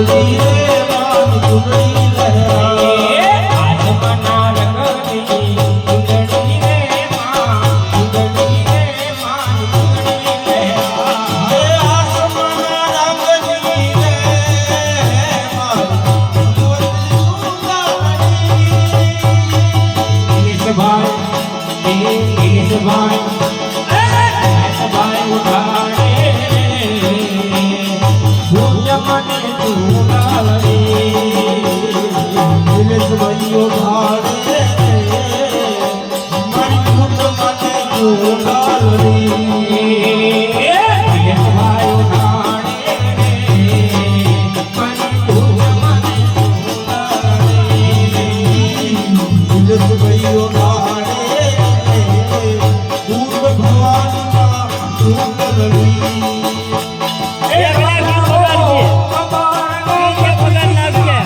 ચૂંદડી રે માન ચૂંદડી લહેરાય આસમાના રંગની ચૂંદડી રે માન ચૂંદડી રે માન ચૂંદડી લહેરાય આસમાના રંગની રે માન ભાઈ ઉઠાડે ભૂલ મને ચૂંગાડે દિલેશભાઈ ઉઠાડે મારી ભૂલ મને